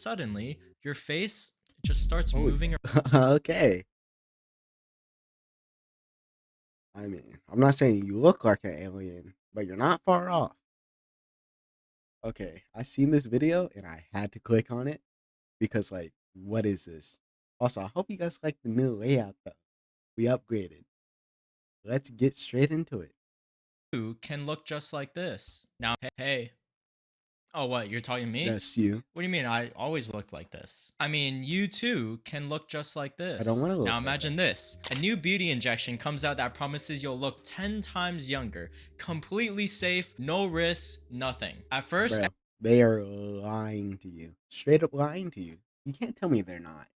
suddenly your face just starts Oh, moving. okay. I mean, I'm not saying you look like an alien, but you're not far off. Okay, I seen this video and I had to click on it because, like, what is this? Also, I hope you guys like the new layout though. We upgraded. Let's get straight into it. You can look just like this. Now, hey. Oh, what? You're talking to me? That's you. What do you mean? I always looked like this. I mean, you too can look just like I don't this. want to Now look like imagine that. this. A new beauty injection comes out that promises you'll look 10 times younger. Completely safe, no risks, nothing. At first, Bro, they are lying to you. Straight up lying to you. You can't tell me they're not.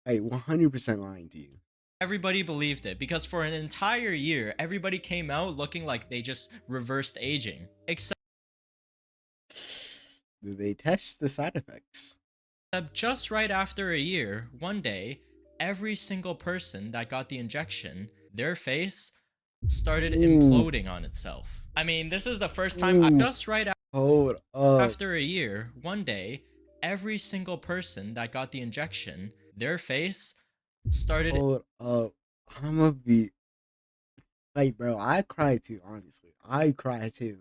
Like, 100% lying to you. everybody believed it because for an entire year, everybody came out looking like they just reversed aging. Except They test the side effects. just right after a year, one day, every single person that got the injection, their face started Ooh, imploding on itself. I mean, this is the first time ooh, just right hold up. after a year, one day, every single person that got the injection, their face started. Hold up. I'm gonna be like, bro, I cry too, honestly. I cry too.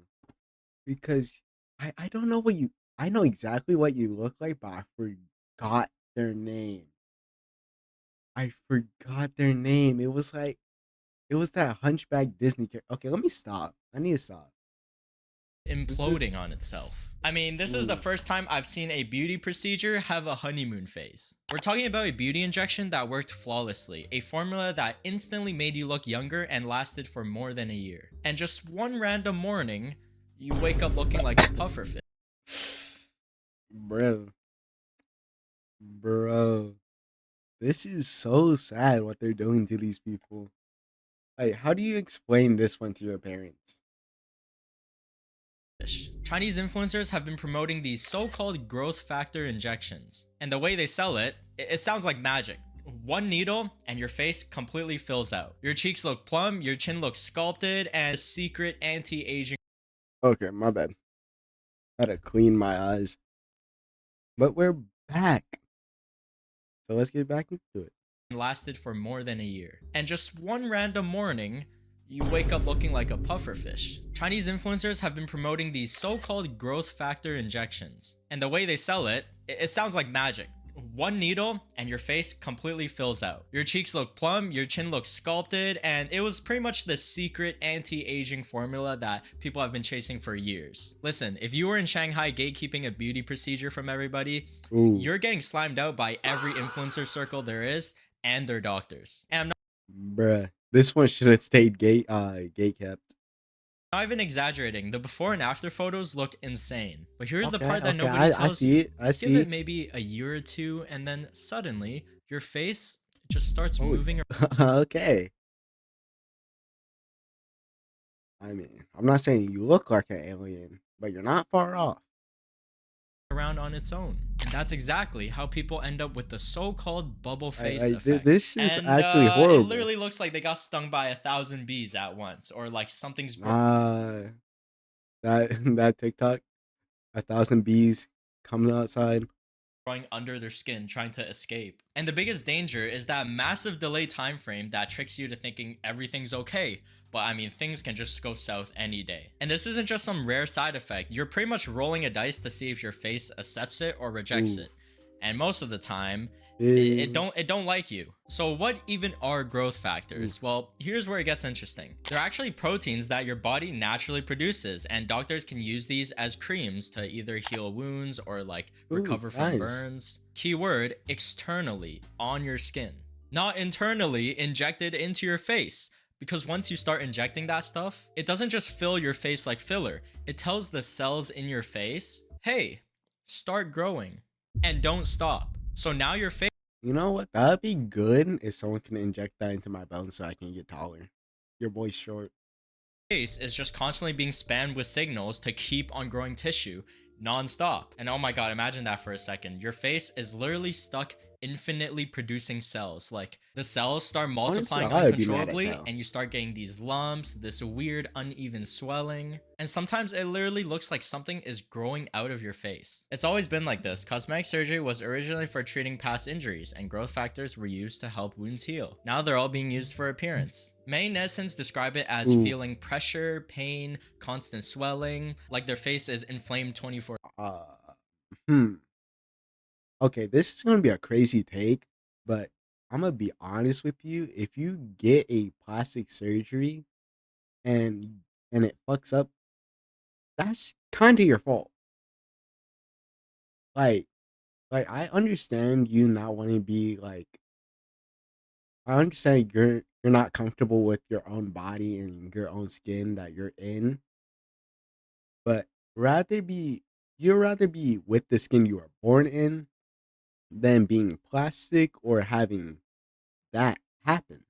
Because I don't know what you I know exactly what you look like, but I forgot their name. I forgot their name. It was that hunchback Disney character. Okay, let me stop. I need to stop. This Imploding is on itself. I mean, this is the ooh. first time I've seen a beauty procedure have a honeymoon phase. We're talking about a beauty injection that worked flawlessly, a formula that instantly made you look younger and lasted for more than a year. And just one random morning, you wake up looking like a pufferfish. Bro, bro. This is so sad what they're doing to these people. Like, how do you explain this one to your parents? Chinese influencers have been promoting these so-called growth factor injections. And the way they sell it sounds like magic. One needle and your face completely fills out. Your cheeks look plump, your chin looks sculpted, and a secret anti-aging Okay, my bad. I had to clean my eyes. But we're back. So let's get back into it. lasted for more than a year. And just one random morning, you wake up looking like a pufferfish. Chinese influencers have been promoting these so-called growth factor injections. And the way they sell it sounds like magic. One needle and your face completely fills out. Your cheeks look plump, your chin looks sculpted, and it was pretty much the secret anti-aging formula that people have been chasing for years. Listen, if you were in Shanghai gatekeeping a beauty procedure from everybody, Ooh, you're getting slimed out by every influencer circle there is and their doctors. And I'm bruh. This one should have stayed gate kept. not even exaggerating. The before and after photos look insane. But here's the Okay, part that okay, nobody I tells see you. it. I Give see it it. maybe a year or two, and then suddenly your face just starts Oh, moving okay. I mean, I'm not saying you look like an alien, but you're not far off. around on its own. And that's exactly how people end up with the so-called bubble face effect. This is And actually it horrible. literally looks like they got stung by 1,000 bees at once, or like something's broken. Uh, that that TikTok, 1,000 bees coming outside. Growing under their skin trying to escape. And the biggest danger is that massive delay time frame that tricks you to thinking everything's okay. But I mean, things can just go south any day. And this isn't just some rare side effect. You're pretty much rolling a dice to see if your face accepts it or rejects Ooh, it. And most of the time, ew, it don't like you. So what even are growth ooh, factors? Well, here's where it gets interesting. They're actually proteins that your body naturally produces, and doctors can use these as creams to either heal wounds or like ooh, recover from nice. burns. Keyword: externally on your skin, not internally injected into your face. Because once you start injecting that stuff, it doesn't just fill your face like filler. It tells the cells in your face, hey, start growing and don't stop. So now your face You know what? That'd be good if someone can inject that into my bones so I can get taller. Your boy's short. is just constantly being spammed with signals to keep on growing tissue non-stop. And oh my god, imagine that for a second. Your face is literally stuck infinitely producing cells. Like the cells start Honestly, multiplying I would be mad as uncontrollably hell. and you start getting these lumps, this weird uneven swelling, and sometimes it literally looks like something is growing out of your face. It's always been like this. Cosmetic surgery was originally for treating past injuries, and growth factors were used to help wounds heal. Now they're all being used for appearance. Many netizens describe it as Ooh. feeling pressure, pain, constant swelling, like their face is inflamed 24. Uh, hmm. Okay, this is gonna be a crazy take, but I'm gonna be honest with you. If you get a plastic surgery and it fucks up, that's kind of your fault. Like, like I understand you not wanting to be like. I understand you're not comfortable with your own body and your own skin that you're in, but rather be you'd rather be with the skin you were born in than being plastic or having that happen.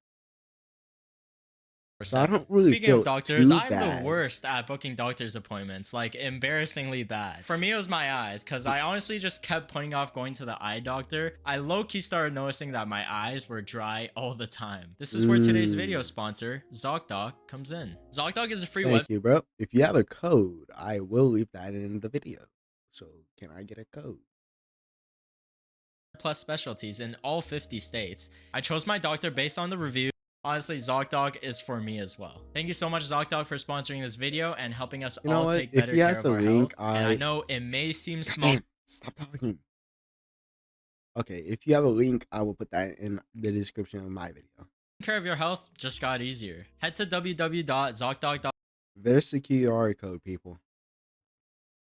So I don't really Speaking of feel doctors, too I'm the bad. worst at booking doctor's appointments, like embarrassingly bad. For me, it was my eyes, because I honestly just kept putting off going to the eye doctor. I low-key started noticing that my eyes were dry all the time. This is where today's video Mm, sponsor, ZocDoc, comes in. ZocDoc is a free website thank you, bro. If you have a code, I will leave that in the video. So can I get a code? plus specialties in all 50 states. I chose my doctor based on the review. Honestly, ZocDoc is for me as well. Thank you so much, ZocDoc, for sponsoring this video and helping us You know all what? take If better he care has of a our health. link, And I know it may seem small. damn, stop talking. Okay, if you have a link, I will put that in the description of my video. Care of your health just got easier. Head to www.zocdoc.com There's the QR code, people.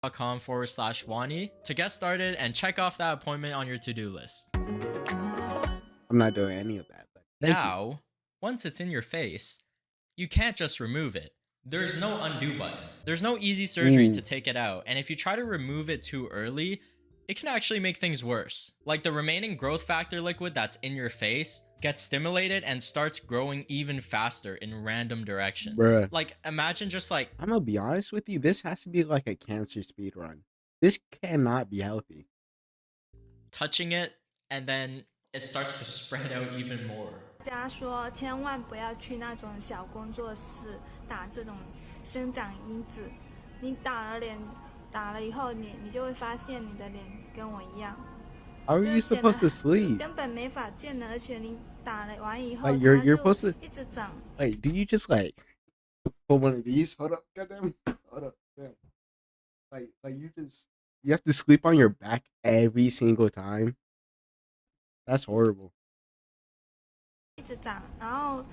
/Wani to get started and check off that appointment on your to-do list. I'm not doing any of that, but thank you. Now, once it's in your face, you can't just remove it. There's no undo button. There's no easy surgery to Ooh, take it out, and if you try to remove it too early, it can actually make things worse. Like the remaining growth factor liquid that's in your face gets stimulated and starts growing even faster in random directions. bruh. Like imagine just like I'm gonna be honest with you. This has to be like a cancer speed run. This cannot be healthy. touching it and then it starts to spread out even more. 家说千万不要去那种小工作室打这种生长因子，你打了以后你就会发现你的脸跟我一样，How are 就 you 是显 supposed to 得 sleep? 根本没法见的，而且你打了完以后 Like 它 you're 就 supposed to 一直长。like. Do you just like put one of these? Hold up, goddamn. Hold up, damn. Like you have to sleep on your back every single time. That's horrible. 一直长，然后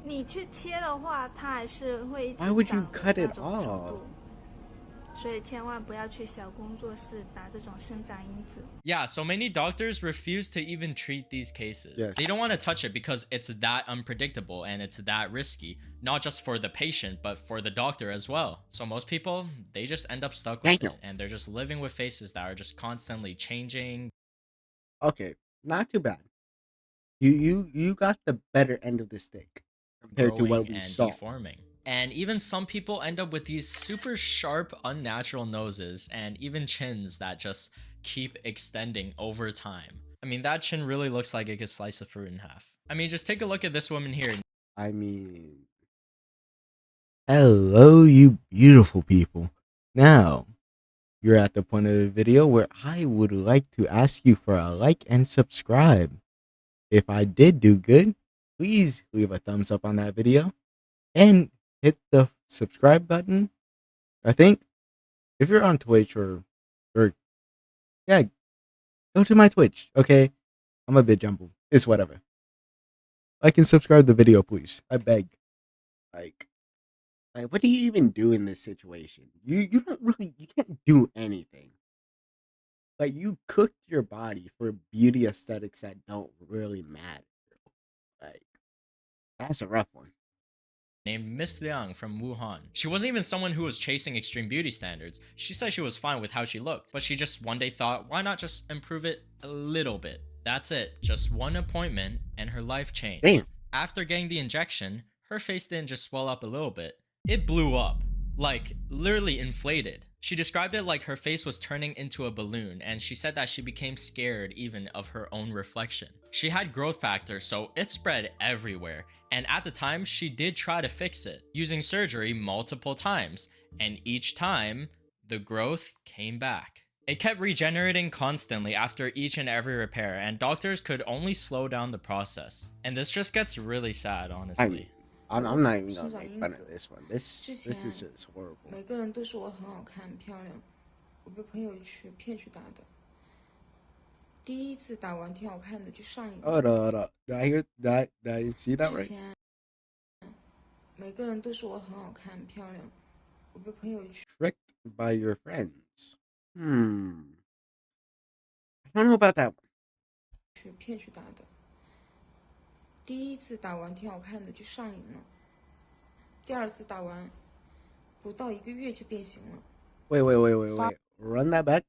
你去切的话，它还是会一直 Why would you 长的 cut 那 it 种程 off? 度。所以千万不要去小工作室打这种生长因子。Yeah, so many doctors refuse to even treat these cases. Yes. They don't want to touch it because it's that unpredictable and it's that risky, not just for the patient, but for the doctor as well. So most people, they just end up stuck with Damn. it and they're just living with faces that are just constantly changing, Okay, not too bad. You got the better end of the stick compared to what growing, we and saw. deforming. And even some people end up with these super sharp, unnatural noses and even chins that just keep extending over time. I mean, that chin really looks like it could slice a fruit in half. I mean, just take a look at this woman here. I mean, hello, you beautiful people. Now, you're at the point of the video where I would like to ask you for a like and subscribe. If I did do good, please leave a thumbs up on that video and hit the subscribe button. I think if you're on Twitch or yeah, go to my Twitch. Okay, I'm a bit jumbled. It's whatever. Like and subscribe the video, please. I beg. Like, what do you even do in this situation? You don't really you can't do anything. Like you cooked your body for beauty aesthetics that don't really matter. Like that's a rough one. Named Miss Liang from Wuhan. She wasn't even someone who was chasing extreme beauty standards. She said she was fine with how she looked, but she just one day thought, why not just improve it a little bit? That's it. Just one appointment and her life changed. Damn. After getting the injection, her face didn't just swell up a little bit. It blew up. Like, literally inflated. She described it like her face was turning into a balloon, and she said that she became scared even of her own reflection. She had growth factor, so it spread everywhere, and at the time, she did try to fix it, using surgery multiple times, and each time, the growth came back. It kept regenerating constantly after each and every repair, and doctors could only slow down the process. And this just gets really sad, I mean, honestly. I'm not even gonna make fun of this one. This is just horrible. 每个人都说我很好看、很漂亮，我被朋友骗去打的。第一次打完挺好看的，就上瘾了。Hold up. Did I see that 之 right? 前每个人都说我很好看、很漂亮，我被朋友 Tricked by your friends. I don't know about that one. 骗去打的。第一次打完挺好看的，就上瘾了。第二次打完不到1个月就变形了。Wait. Run that back.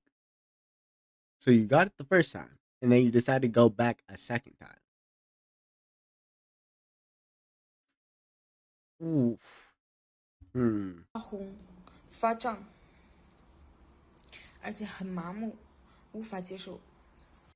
So you got it the first time, and then you decide to go back a second time. Oof. 发红、发胀，而且很麻木，无法接受。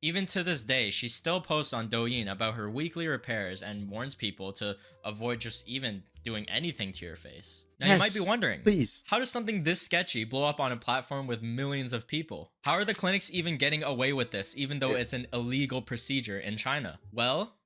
Even to this day, she still posts on Douyin about her weekly repairs and warns people to avoid just even doing anything to your face. Now you might be Yes, wondering, please. how does something this sketchy blow up on a platform with millions of people? How are the clinics even getting away with this even though it's an illegal procedure in China? Well,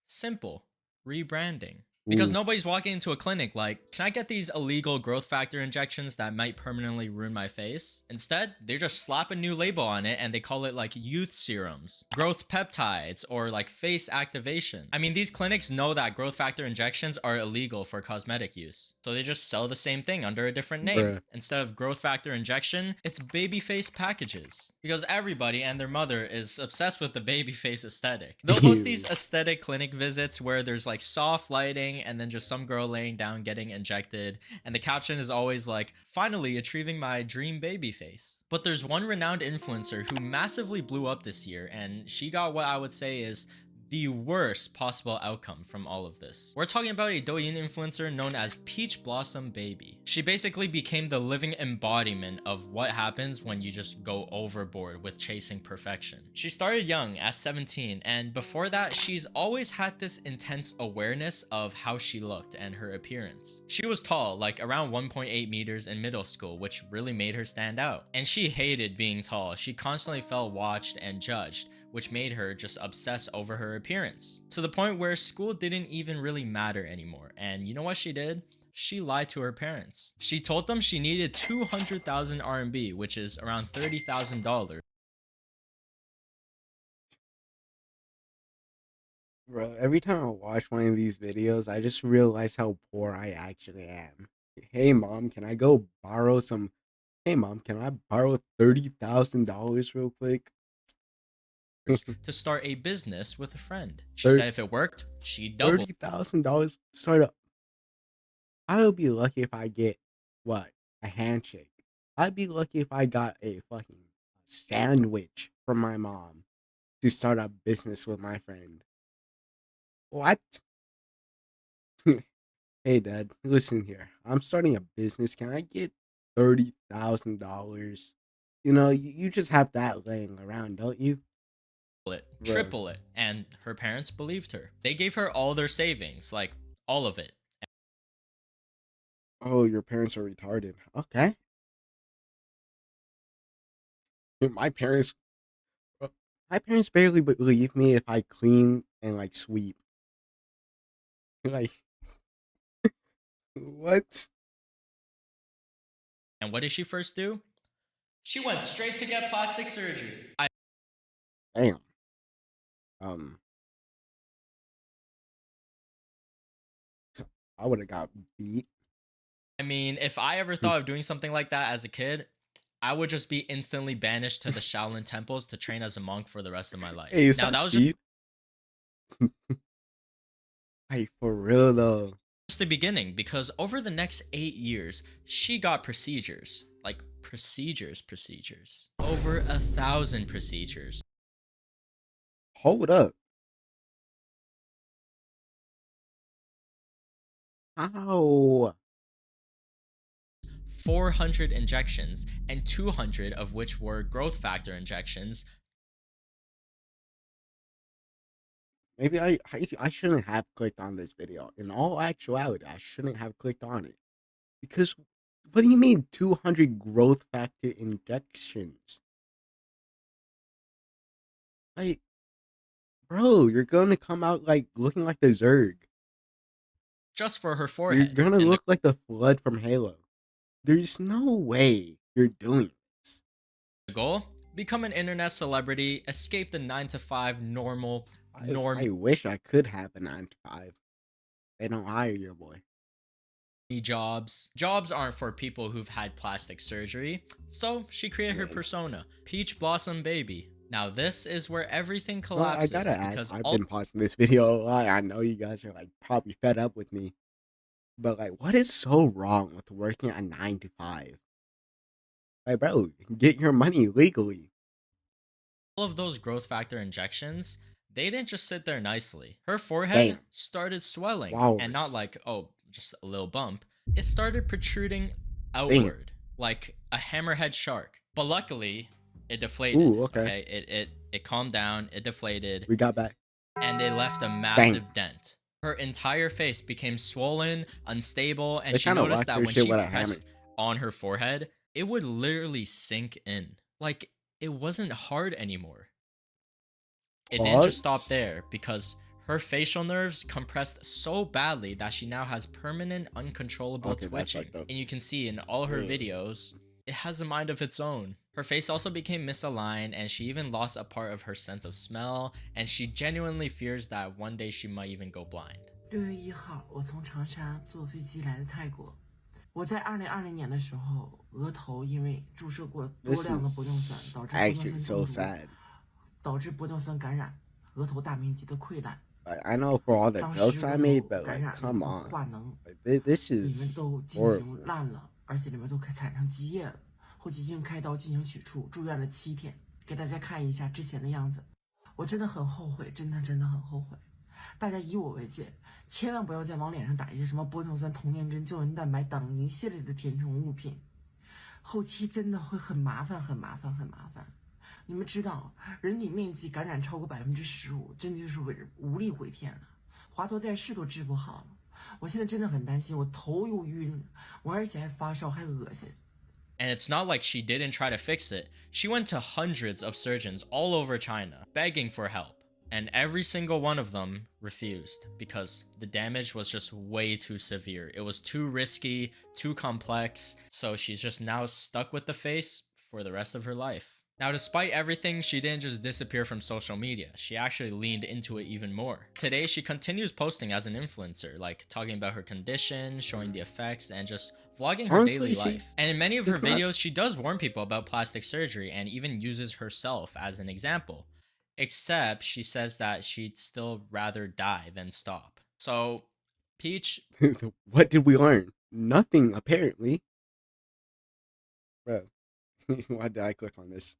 simple. Rebranding. Because Ooh. nobody's walking into a clinic like, can I get these illegal growth factor injections that might permanently ruin my face? Instead, they just slap a new label on it and they call it like youth serums, growth peptides, or like face activation. I mean, these clinics know that growth factor injections are illegal for cosmetic use. So they just sell the same thing under a different name. Bruh. Instead of growth factor injection, it's baby face packages. Because everybody and their mother is obsessed with the baby face aesthetic. They'll post these Ew. aesthetic clinic visits where there's like soft lighting and then just some girl laying down getting injected, and the caption is always like, finally achieving my dream baby face. But there's one renowned influencer who massively blew up this year, and she got what I would say is the worst possible outcome from all of this. We're talking about a Douyin influencer known as Peach Blossom Baby. She basically became the living embodiment of what happens when you just go overboard with chasing perfection. She started young at 17, and before that, she's always had this intense awareness of how she looked and her appearance. She was tall, like around 1.8 meters in middle school, which really made her stand out. And she hated being tall. She constantly felt watched and judged, which made her just obsess over her appearance, to the point where school didn't even really matter anymore. And you know what she did? She lied to her parents. She told them she needed 200,000 RMB, which is around $30,000. Bro, every time I watch one of these videos, I just realize how poor I actually am. Hey mom, can I go borrow some? Hey mom, can I borrow $30,000 real quick? To start a business with a friend. She said if it worked, she'd double $30,000 start up. I would be lucky if I get what? A handshake. I'd be lucky if I got a fucking sandwich from my mom to start a business with my friend. What? Hey dad, listen here. I'm starting a business. Can I get $30,000? You know, you just have that laying around, don't you? it, triple it, and her parents believed her. They gave her all their savings, like all of it. Oh, your parents are retarded. Okay. My parents my parents barely believe me if I clean and like sweep. Like what? And what did she first do? She went straight to get plastic surgery. Damn. I would have got beat. I mean, if I ever thought of doing something like that as a kid, I would just be instantly banished to the Shaolin temples to train as a monk for the rest of my life. Hey, is Now that that was speed? Hey, for real though. just the beginning, because over the next 8 years, she got procedures. Like procedures. Over 1,000 procedures. Hold up. How? 400 injections, and 200 of which were growth factor injections. Maybe I shouldn't have clicked on this video. In all actuality, I shouldn't have clicked on it. Because what do you mean 200 growth factor injections? Like, bro, you're gonna come out like looking like the Zerg. Just for her You're forehead. gonna And look like the Flood from Halo. There's no way you're doing this. the goal? Become an internet celebrity, escape the 9 to 5 normal I wish I could have a 9 to 5. They don't hire your boy. jobs. Jobs aren't for people who've had plastic surgery, so she created her Yeah. persona, Peach Blossom Baby. Now this is where everything Well, I collapses gotta because ask. I've all been pausing this video a lot. I know you guys are like probably fed up with me, but like, what is so wrong with working a 9 to 5? Like, bro, get your money legally. of those growth factor injections, they didn't just sit there nicely. Her forehead Damn. started swelling, Wow. and not like, oh, just a little bump. It started protruding Damn. outward like a hammerhead shark. But luckily, it deflated. Ooh, okay. It calmed down, it deflated, We got back. and it left a massive dent. Her entire face became swollen, unstable, and They she kinda noticed whacked that her when shit she with a pressed on her forehead, it would literally sink in. Like, it wasn't hard anymore. It didn't just stop Pause. there, because her facial nerves compressed so badly that she now has permanent uncontrollable Okay, that's twitching. fucked up. And you can see in all her Yeah. videos, it has a mind of its own. Her face also became misaligned, and she even lost a part of her sense of smell, and she genuinely fears that one day she might even go blind. 6月1号，我从长沙坐飞机来的泰国。我在2020年的时候，额头因为注射过多 This 量的玻尿 is 酸，导致玻尿 actually 酸 so 中毒， sad. 导致玻尿酸感染，额头大面积的溃烂。 Like, I know for all the 当 jokes 时 I 额 made, 头 but 感 like, 染了以 come 后 on. 化脓， Like, this 里面 is 都进 horrible. 行烂了，而且里面都产生积液了，后期进行开刀进行取出，住院了7天。给大家看一下之前的样子，我真的很后悔，真的很后悔。大家以我为戒，千万不要再往脸上打一些什么玻尿酸、童颜针、胶原蛋白等一系列的填充物品，后期真的会很麻烦。你们知道，人体面积感染超过15%，真的就是无力回天了，华佗在世都治不好了。我现在真的很担心，我头又晕，我而且还发烧，还恶心。 And it's not like she didn't try to fix it. She went to hundreds of surgeons all over China, begging for help. And every single one of them refused because the damage was just way too severe. It was too risky, too complex. So she's just now stuck with the face for the rest of her life. Now, despite everything, she didn't just disappear from social media. She actually leaned into it even more. Today, she continues posting as an influencer, like talking about her condition, showing the effects, and just vlogging her Honestly, daily life. And in many of her it's not- videos, she does warn people about plastic surgery and even uses herself as an example. Except she says that she'd still rather die than stop. So, Peach, What did we learn? Nothing, apparently. Bro, why did I click on this?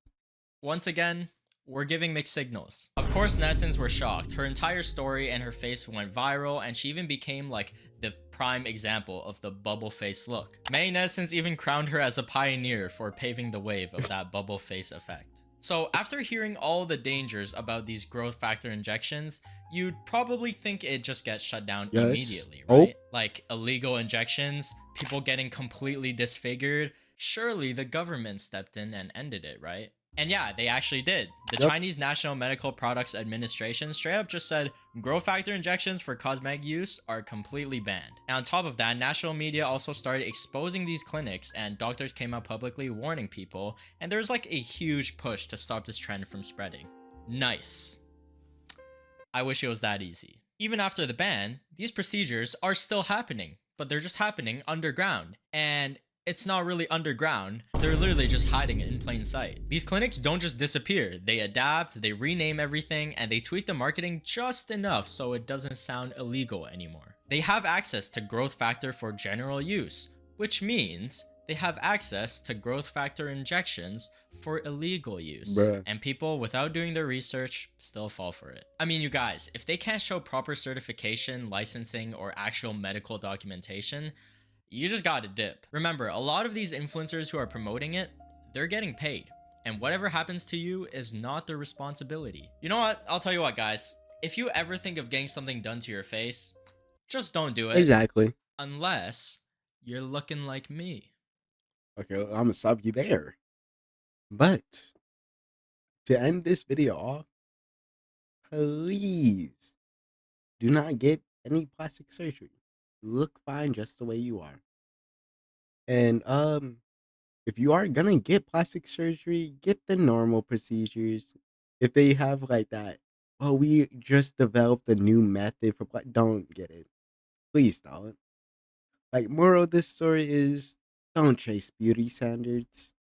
once again, we're giving mixed signals. Of course, netizens were shocked. Her entire story and her face went viral, and she even became like the prime example of the bubble face look. Many netizens even crowned her as a pioneer for paving the wave of that bubble face effect. So after hearing all the dangers about these growth factor injections, you'd probably think it just gets shut down Yes. immediately, Oh. right? Like illegal injections, people getting completely disfigured. Surely the government stepped in and ended it, right? And yeah, they actually did. The Yep. Chinese National Medical Products Administration straight up just said growth factor injections for cosmetic use are completely banned. And on top of that, national media also started exposing these clinics, and doctors came out publicly warning people, and there's like a huge push to stop this trend from spreading. Nice. I wish it was that easy. Even after the ban, these procedures are still happening, but they're just happening underground. And it's not really underground, they're literally just hiding in plain sight. These clinics don't just disappear, they adapt, they rename everything, and they tweak the marketing just enough so it doesn't sound illegal anymore. They have access to growth factor for general use, which means they have access to growth factor injections for illegal use. Bruh. And people, without doing their research, still fall for it. I mean, you guys, if they can't show proper certification, licensing, or actual medical documentation, you just gotta dip. Remember, a lot of these influencers who are promoting it, they're getting paid. And whatever happens to you is not their responsibility. You know what? I'll tell you what, guys. If you ever think of getting something done to your face, just don't do it. Exactly. Unless you're looking like me. Okay, I'm gonna stop you there. But to end this video off, please do not get any plastic surgery. Look fine just the way you are. And if you are gonna get plastic surgery, get the normal procedures. If they have like that, oh, we just developed a new method for don't get it. Please don't. Like, moral of this story is don't chase beauty standards.